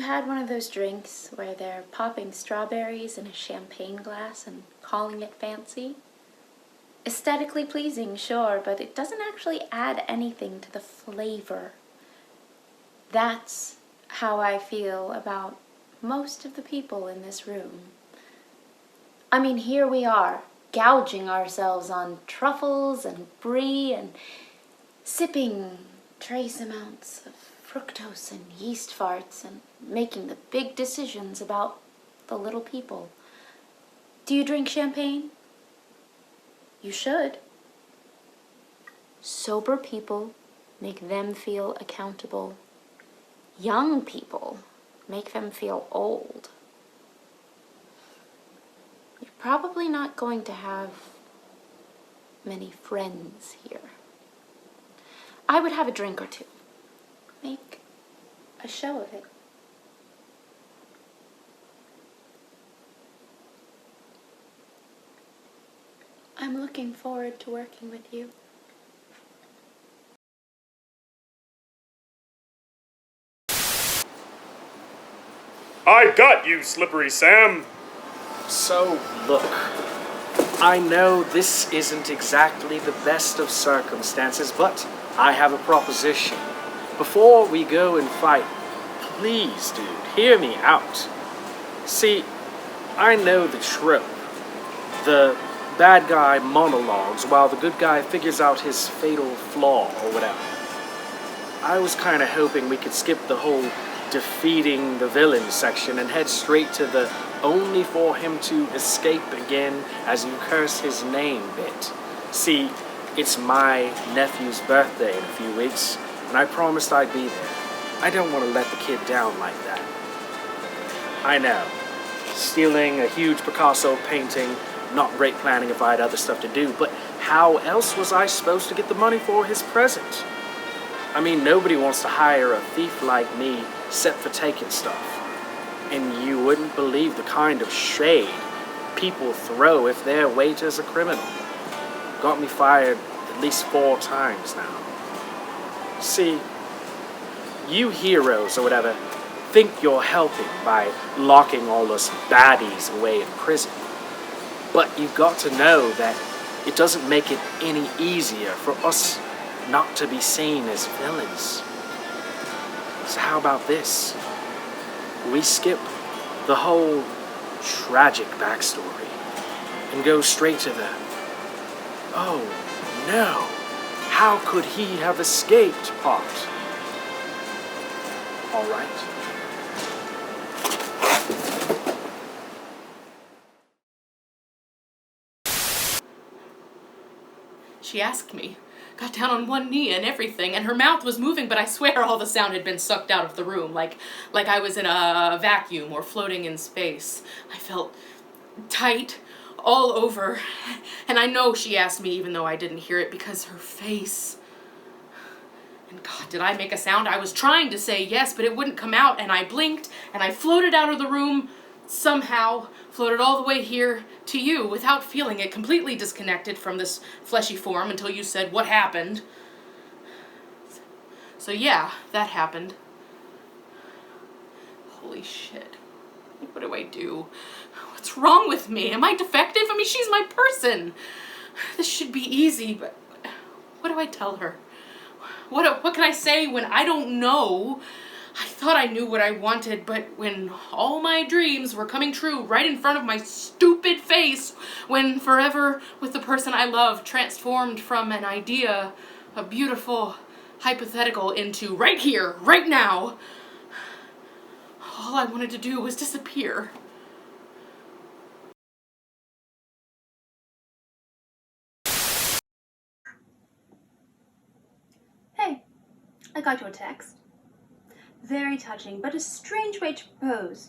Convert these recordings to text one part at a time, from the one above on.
you had one of those drinks where they're popping strawberries in a champagne glass and calling it fancy? Aesthetically pleasing, sure, but it doesn't actually add anything to the flavor. That's how I feel about most of the people in this room. I mean, here we are, gouging ourselves on truffles and brie and sipping trace amounts of fructose and yeast farts and making the big decisions about the little people. Do you drink champagne? You should. Sober people make them feel accountable. Young people make them feel old. You're probably not going to have many friends here. I would have a drink or two. Make a show of it. I'm looking forward to working with you. I got you, Slippery Sam. So, look, I know this isn't exactly the best of circumstances, but I have a proposition. Before we go and fight, please, dude, hear me out. See, I know the trope. The bad guy monologues while the good guy figures out his fatal flaw or whatever. I was kind of hoping we could skip the whole defeating the villain section and head straight to the only for him to escape again as you curse his name bit. See, it's my nephew's birthday in a few weeks, and I promised I'd be there. I don't want to let the kid down like that. I know, stealing a huge Picasso painting, not great planning if I had other stuff to do, but how else was I supposed to get the money for his present? I mean, nobody wants to hire a thief like me set for taking stuff. And you wouldn't believe the kind of shade people throw if their waiter's a criminal. Got me fired at least 4 times now. See, you heroes or whatever think you're helping by locking all us baddies away in prison. But you've got to know that it doesn't make it any easier for us not to be seen as villains. So how about this? We skip the whole tragic backstory and go straight to the, oh no, how could he have escaped part? All right. She asked me, got down on one knee and everything, and her mouth was moving, but I swear all the sound had been sucked out of the room, like I was in a vacuum or floating in space. I felt tight all over, and I know she asked me even though I didn't hear it because her face. And God, did I make a sound? I was trying to say yes, but it wouldn't come out, and I blinked, and I floated out of the room, somehow floated all the way here to you without feeling it, completely disconnected from this fleshy form until you said, what happened? So yeah, that happened. Holy shit. What do I do? What's wrong with me? Am I defective? I mean, she's my person. This should be easy, but what do I tell her? What can I say when I don't know? I thought I knew what I wanted, but when all my dreams were coming true right in front of my stupid face, when forever with the person I love transformed from an idea, a beautiful hypothetical, into right here, right now, all I wanted to do was disappear. Hey, I got your text. Very touching, but a strange way to propose.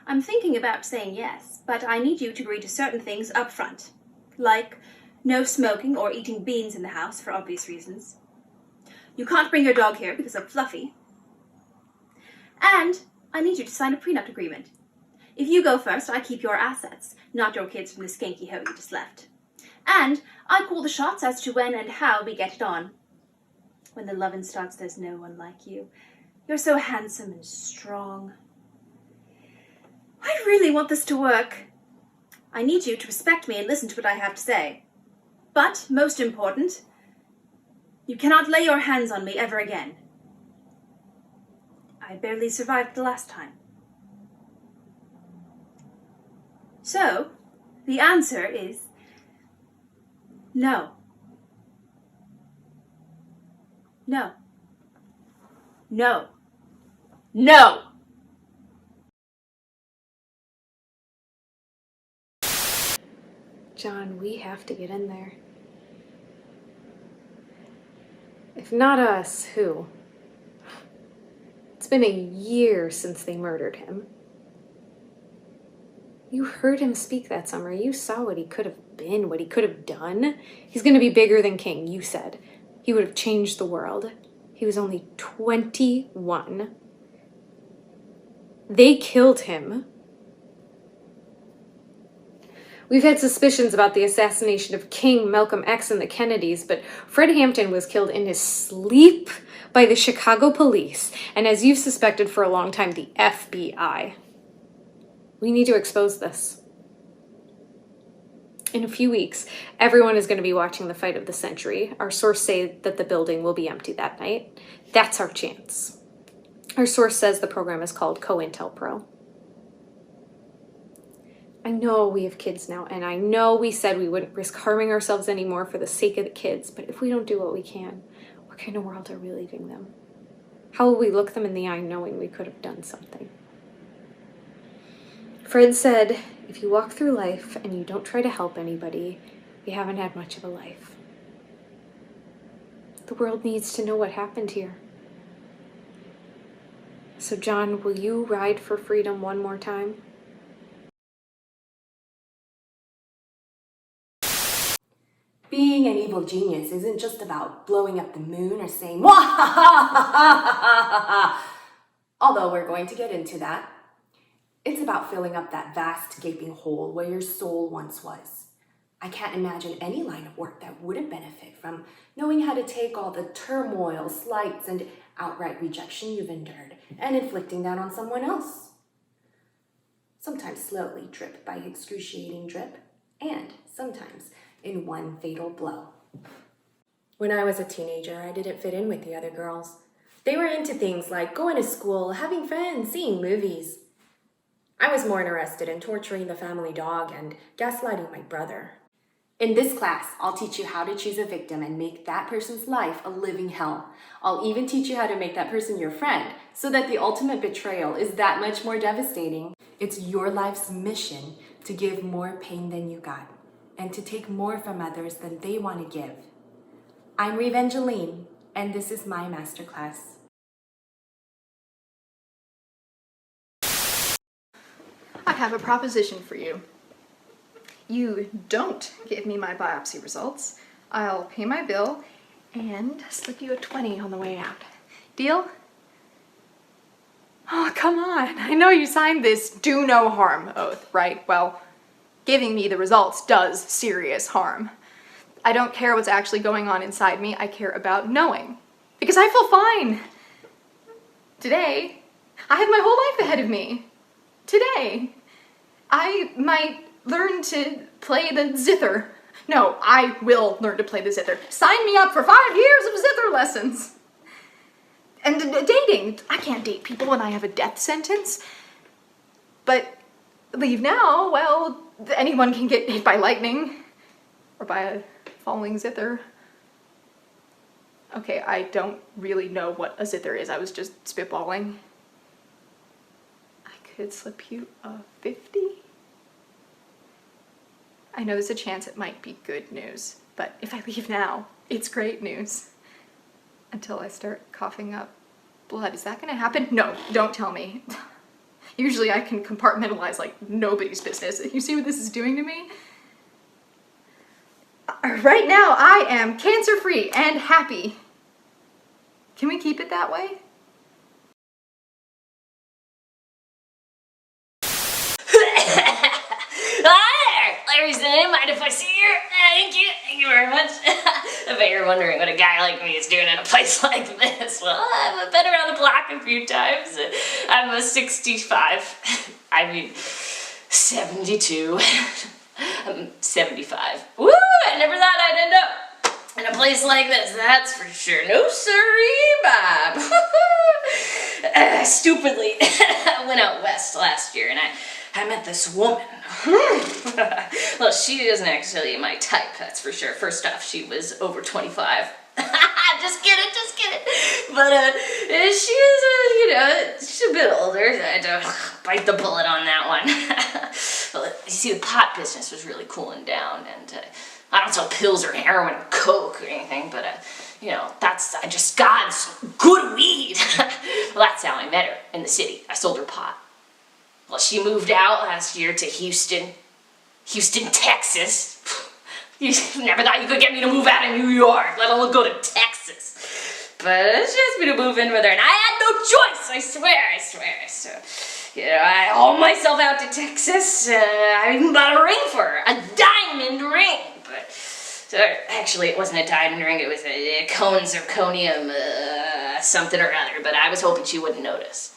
I'm thinking about saying yes, but I need you to agree to certain things up front, like no smoking or eating beans in the house for obvious reasons. You can't bring your dog here because of Fluffy. And I need you to sign a prenup agreement. If you go first, I keep your assets, not your kids from the skanky hoe you just left. And I call the shots as to when and how we get it on. When the lovin' starts, there's no one like you. You're so handsome and strong. I really want this to work. I need you to respect me and listen to what I have to say. But, most important, you cannot lay your hands on me ever again. I barely survived the last time. So, the answer is no. No. No. No! John, we have to get in there. If not us, who? It's been a year since they murdered him. You heard him speak that summer. You saw what he could have been, what he could have done. He's going to be bigger than King, you said. He would have changed the world. He was only 21. They killed him. We've had suspicions about the assassination of King, Malcolm X, and the Kennedys, but Fred Hampton was killed in his sleep by the Chicago police, and as you've suspected for a long time, the FBI. We need to expose this. In a few weeks, everyone is going to be watching the fight of the century. Our source say that the building will be empty that night. That's our chance. Our source says the program is called COINTELPRO. I know we have kids now, and I know we said we wouldn't risk harming ourselves anymore for the sake of the kids, but if we don't do what we can, what kind of world are we leaving them? How will we look them in the eye knowing we could have done something? Fred said, if you walk through life and you don't try to help anybody, you haven't had much of a life. The world needs to know what happened here. So John, will you ride for freedom one more time? Being an evil genius isn't just about blowing up the moon or saying, "Wah ha ha ha ha ha," although we're going to get into that. It's about filling up that vast gaping hole where your soul once was. I can't imagine any line of work that wouldn't benefit from knowing how to take all the turmoil, slights, and outright rejection you've endured and inflicting that on someone else. Sometimes slowly, drip by excruciating drip, and sometimes in one fatal blow. When I was a teenager, I didn't fit in with the other girls. They were into things like going to school, having friends, seeing movies. I was more interested in torturing the family dog and gaslighting my brother. In this class, I'll teach you how to choose a victim and make that person's life a living hell. I'll even teach you how to make that person your friend so that the ultimate betrayal is that much more devastating. It's your life's mission to give more pain than you got and to take more from others than they want to give. I'm Revengeline, and this is my masterclass. I have a proposition for you. You don't give me my biopsy results. I'll pay my bill and slip you a 20 on the way out. Deal? Oh, come on. I know you signed this do no harm oath, right? Well, giving me the results does serious harm. I don't care what's actually going on inside me. I care about knowing. Because I feel fine. Today, I have my whole life ahead of me. Today, I might learn to play the zither. No, I will learn to play the zither. Sign me up for 5 years of zither lessons. And dating. I can't date people when I have a death sentence. But leave now, well, anyone can get hit by lightning. Or by a falling zither. Okay, I don't really know what a zither is. I was just spitballing. I could slip you a 50. I know there's a chance it might be good news, but if I leave now, it's great news. Until I start coughing up blood. Is that gonna happen? No, don't tell me. Usually I can compartmentalize like nobody's business. You see what this is doing to me? Right now, I am cancer-free and happy. Can we keep it that way? Larry, mind if I I see you. Thank you very much. I bet you're wondering what a guy like me is doing in a place like this. Well, I've been around the block a few times. I'm a 65. I mean, 72. I'm 75. Woo! I never thought I'd end up in a place like this, that's for sure. No siree, Bob. Stupidly, I went out west last year and I met this woman. Well, she isn't actually my type, that's for sure. First off, she was over 25. Just kidding. But she is, she's a bit older. I don't bite the bullet on that one. Well, you see, the pot business was really cooling down, and I don't sell pills or heroin or coke or anything, but that's just God's good weed. Well, that's how I met her in the city. I sold her pot. Well, she moved out last year to Houston, Texas. You never thought you could get me to move out of New York, let alone go to Texas. But she asked me to move in with her, and I had no choice, I swear. So, I hauled myself out to Texas. I even bought a ring for her, a diamond ring. But actually, it wasn't a diamond ring, it was a cone zirconium something or other, but I was hoping she wouldn't notice.